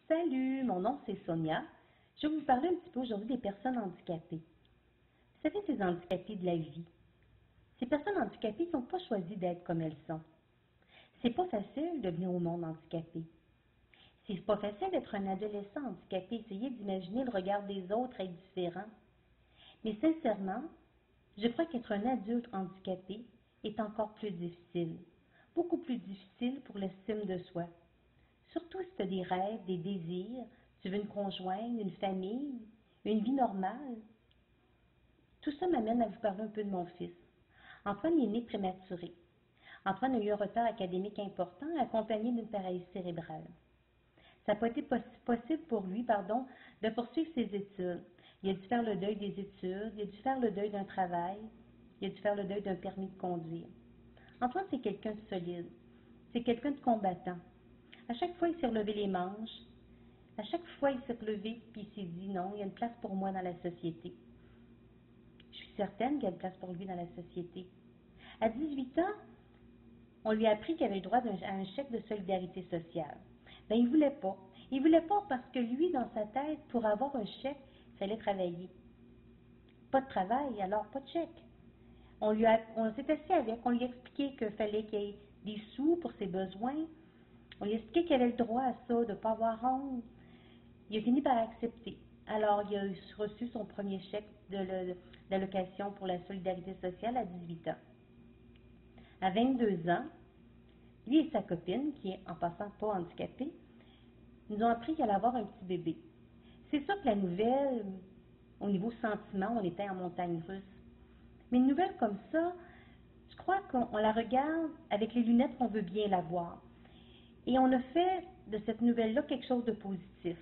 Salut, mon nom c'est Sonia. Je vais vous parler un petit peu aujourd'hui des personnes handicapées. Vous savez, ces handicapés de la vie, ces personnes handicapées qui n'ont pas choisi d'être comme elles sont. C'est pas facile de venir au monde handicapé. C'est pas facile d'être un adolescent handicapé. Essayez d'imaginer le regard des autres être différent. Mais sincèrement, je crois qu'être un adulte handicapé est encore plus difficile. Beaucoup plus difficile pour l'estime de soi. Surtout si tu as des rêves, des désirs, tu veux une conjointe, une famille, une vie normale. Tout ça m'amène à vous parler un peu de mon fils. Antoine est né prématuré. Antoine a eu un retard académique important accompagné d'une paralysie cérébrale. Ça n'a pas été possible pour lui, de poursuivre ses études. Il a dû faire le deuil des études, il a dû faire le deuil d'un travail, il a dû faire le deuil d'un permis de conduire. Antoine, c'est quelqu'un de solide, c'est quelqu'un de combattant. À chaque fois, il s'est relevé les manches. À chaque fois, il s'est relevé et il s'est dit non, il y a une place pour moi dans la société. Je suis certaine qu'il y a une place pour lui dans la société. À 18 ans, on lui a appris qu'il avait le droit à un chèque de solidarité sociale. Ben, il ne voulait pas. Il ne voulait pas parce que lui, dans sa tête, pour avoir un chèque, il fallait travailler. Pas de travail, alors pas de chèque. On s'est assis avec, on lui a expliqué qu'il fallait qu'il y ait des sous pour ses besoins. On lui a expliqué qu'il avait le droit à ça, de ne pas avoir honte. Il a fini par accepter. Alors, il a reçu son premier chèque d'allocation pour la solidarité sociale à 18 ans. À 22 ans, lui et sa copine, qui est en passant pas handicapée, nous ont appris qu'elle allait avoir un petit bébé. C'est ça que la nouvelle, au niveau sentiment, on était en montagne russe. Mais une nouvelle comme ça, je crois qu'on la regarde avec les lunettes qu'on veut bien la voir. Et on a fait de cette nouvelle-là quelque chose de positif.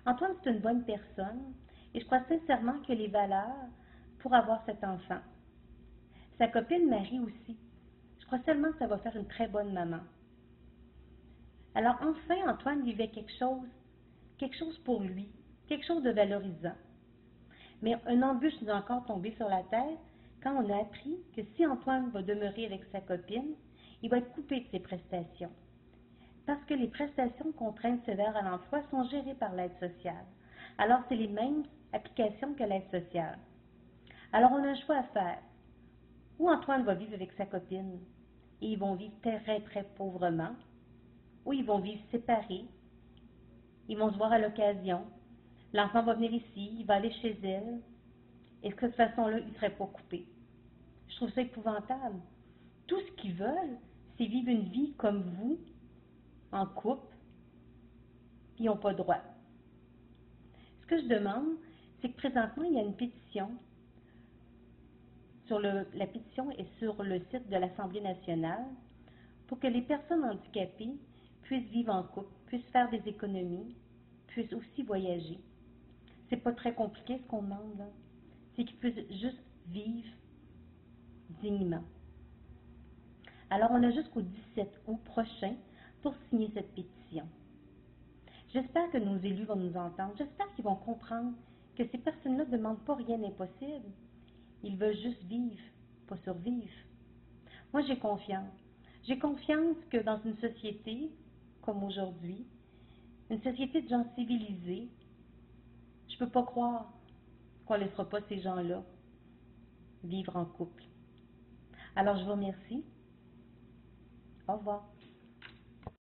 Antoine, c'est une bonne personne et je crois sincèrement qu'il a les valeurs pour avoir cet enfant. Sa copine Marie aussi. Je crois seulement que ça va faire une très bonne maman. Alors enfin, Antoine vivait quelque chose pour lui, quelque chose de valorisant. Mais un embûche nous a encore tombé sur la tête quand on a appris que si Antoine va demeurer avec sa copine, il va être coupé de ses prestations. Parce que les prestations contraintes sévères à l'emploi sont gérées par l'aide sociale. Alors, c'est les mêmes applications que l'aide sociale. Alors, on a un choix à faire. Ou Antoine va vivre avec sa copine et ils vont vivre très, très pauvrement, ou ils vont vivre séparés, ils vont se voir à l'occasion. L'enfant va venir ici, il va aller chez elle, et de cette façon-là, il ne serait pas coupé. Je trouve ça épouvantable. Tout ce qu'ils veulent, c'est vivre une vie comme vous, en couple, puis ils n'ont pas le droit. Ce que je demande, c'est que présentement, il y a une pétition. La pétition est sur le site de l'Assemblée nationale pour que les personnes handicapées puissent vivre en couple, puissent faire des économies, puissent aussi voyager. C'est pas très compliqué ce qu'on demande, là. C'est qu'ils puissent juste vivre dignement. Alors, on a jusqu'au 17 août prochain pour signer cette pétition. J'espère que nos élus vont nous entendre. J'espère qu'ils vont comprendre que ces personnes-là ne demandent pas rien d'impossible. Ils veulent juste vivre, pas survivre. Moi, j'ai confiance. J'ai confiance que dans une société comme aujourd'hui, une société de gens civilisés, je ne peux pas croire qu'on ne laissera pas ces gens-là vivre en couple. Alors, je vous remercie. Au revoir.